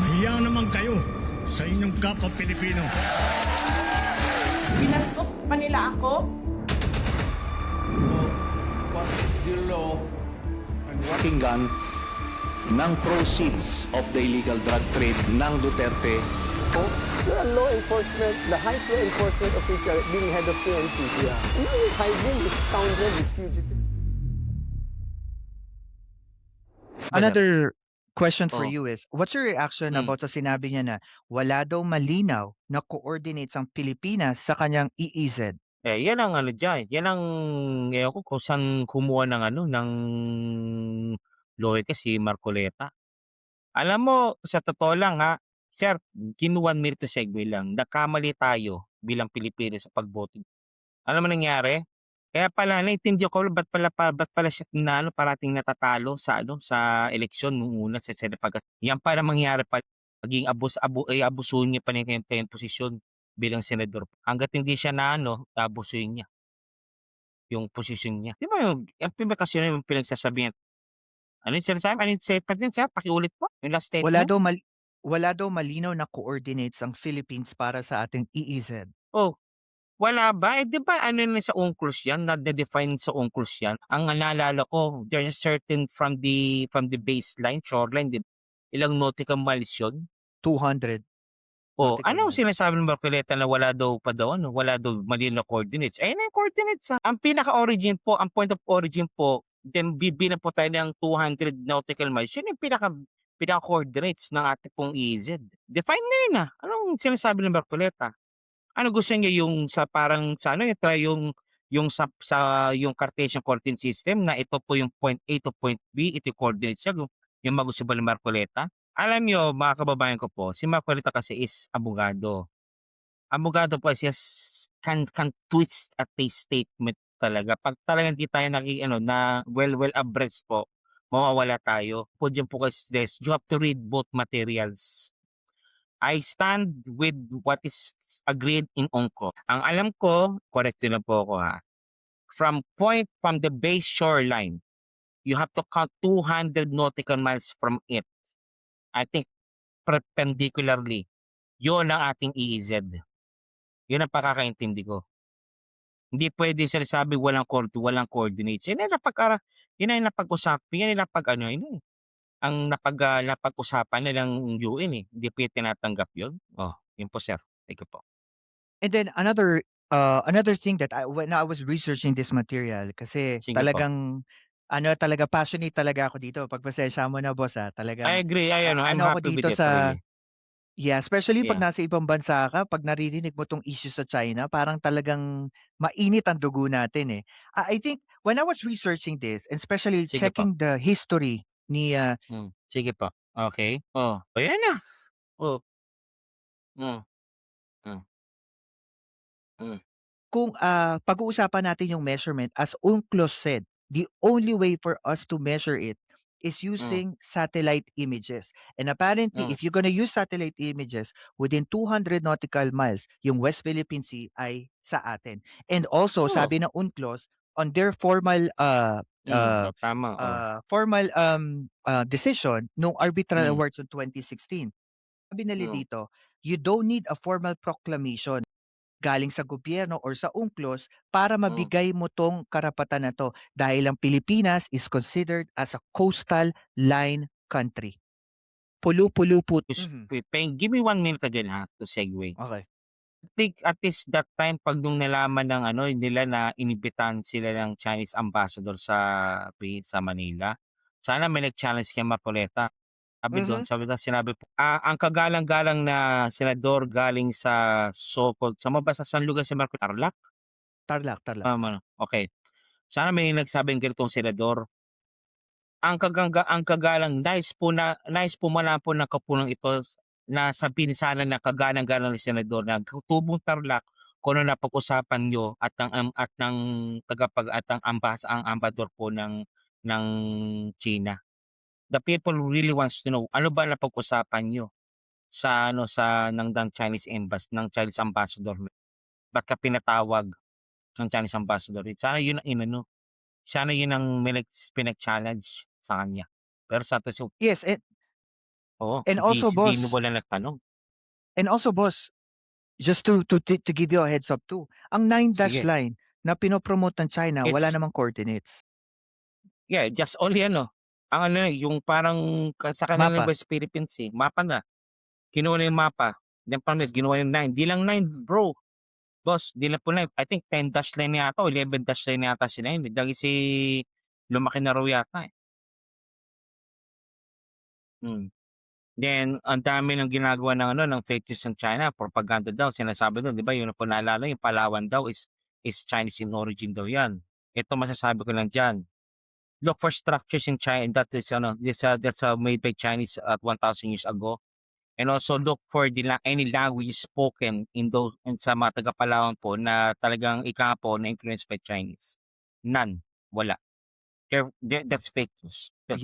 Mahiya naman kayo sa inyong kapwa Pilipino. Binastos pa nila ako. What is the law and what Pakinggan ng proceeds of the illegal drug trade ng Duterte. The law enforcement, the highest law enforcement official being head of PNP. Yeah. Now you're hiding this scoundrel, this fugitive. Another question for Oh. you is, what's your reaction Hmm. about sa sinabi niya na wala daw malinaw na coordinates ang Pilipinas sa kanyang EEZ? Yan ang ano diyan, yan ang ewan ko kung saan kumuha ng ano, ng lohika si Marcoleta. Alam mo, sa totoo lang ha, sir, one minute to segue lang. Nagkamali tayo bilang Pilipino sa pagboto. Alam mo nangyari? Kaya pala naintindihan ko ba't pala siya parating natatalo sa sa eleksyon nung una sa Senate yan para mangyari pa maging abusuhin niya pa niya yung posisyon bilang senador. Hangga't hindi siya na abusuhin niya yung posisyon niya. Di ba yung kasi yung pinagsasabihan? Ano yung sinasabi? Ano yung statement din, sir? Pakiulit po. Yung last Wala statement. daw wala daw malinaw na coordinates ang Philippines para sa ating EEZ. Oh, wala ba? Di ba ano na sa UNCLOS yan? Na-define sa UNCLOS yan? Ang naalala ko, there's a certain from the baseline, shoreline, ilang nautical miles yun? 200 Oh, nautical ano miles. sinasabi ng Marcoleta na wala daw wala daw mali na coordinates. Ayun na yung coordinates. Ang pinaka-origin po, ang point of origin po, then bibilang po tayo ng 200 nautical miles. Yun yung pinaka-coordinates ng ating pong EZ. Define na yun ah. Anong sinasabi ng Marcoleta? Ano gusto niya yung sa parang sa ano yung sa yung Cartesian coordinate system na ito po yung point A to point B, ito yung coordinates niya, yung magusto ba ni Marcoleta? Alam niyo mga kababayan ko po, si Marcoleta kasi is abogado. Abogado po siya can twist at a statement talaga. Pag talagang di tayo na well abreast po, mawawala tayo. Po dyan po kasi this, you have to read both materials. I stand with what is agreed in UNCLOS. Ang alam ko, correct na po ako ha, from the base shoreline, you have to count 200 nautical miles from it. I think perpendicularly, yun ang ating EEZ. Yun ang pakakaintindi ko. Hindi pwede sinasabi walang coordinates. Yun ay napag-usapan, ang napag-usapan nilang UN eh. Hindi pa tinatanggap yun. Oh, yun po sir. Thank you po. And then another thing that when I was researching this material, kasi Sige po. talagang passionate talaga ako dito. Pagpasensya mo na boss I talagang agree. I'm ano ako happy with dito it sa really. especially pag Yeah. nasa ibang bansa ka, pag naririnig mo 'tong issue sa China, parang talagang mainit ang dugo natin, eh. I think when I was researching this, and especially Sige po. checking the history ni, Sige po. Okay. Oh, ayan na. Oh. Mm. Mm. Mm. kung, pag-uusapan natin yung measurement, as UNCLOS said, the only way for us to measure it is using satellite images. And apparently, Mm. if you're gonna use satellite images, within 200 nautical miles, yung West Philippine Sea ay sa atin. And also, Oh. sabi ng UNCLOS, on their formal, Tama. decision nung arbitral Mm. awards on 2016, sabi nila Mm. dito, you don't need a formal proclamation galing sa gobyerno or sa UNCLOS para mabigay mo 'tong karapatan na 'to dahil ang Pilipinas is considered as a coastal line country. Pulu-puluput. Give me 1 minute again ha, to segue. Okay. I think at least that time pag nung nalaman ng nila na inibitahan sila ng Chinese ambassador sa Manila, sana may nag-challenge kay Marcoleta. Sinabi po, ang kagalang-galang na senador galing sa so-called, saan lugar si Marcoleta? Tarlac? Tarlac, Tarlac. Okay. Sana may nagsabing ganitong senador. Ang kagalang, nais po malaman po ng kapulang ito na sabihin sana na kagalang-galang na senador na tubong Tarlac kung ano napag-usapan nyo at ang ambassador po ng China. The people really wants to know ano ba napag-usapan nyo sa ng Chinese embassy, ng Chinese ambassador. Ba't ka pinatawag ng Chinese ambassador? Sana yun ang sana yun ang pinag-challenge sa kanya. Pero sa Yes, Oo, And hindi also, boss, hindi wala nagtanong. boss, just to give you a heads up too, ang 9-dash Sige. line na pinopromote ng China, wala It's namang coordinates. yeah, just only ano, ang ano yung parang sa kanila Mapa. West Philippines mapa na. Kinuha na yung mapa. Then parang ginawa yung 9. Di lang 9, bro. Boss, di lang po 9. I think 10-dash line yata o 11-dash line yata si 9. Dahil si lumaki na raw yata. Hmm. Then, ang dami ng ginagawa ng ano ng fake news ng China, propaganda daw, sinasabi doon, 'di ba? Yung po naalala, yung Palawan daw is Chinese in origin daw 'yan. Ito masasabi ko lang diyan. Look for structures in China that is that's made by Chinese at 1,000 years ago. And also look for any language spoken in those in sa mga taga Palawan po na talagang ika po na influenced by Chinese. None. Wala. That's fake news. Yeah.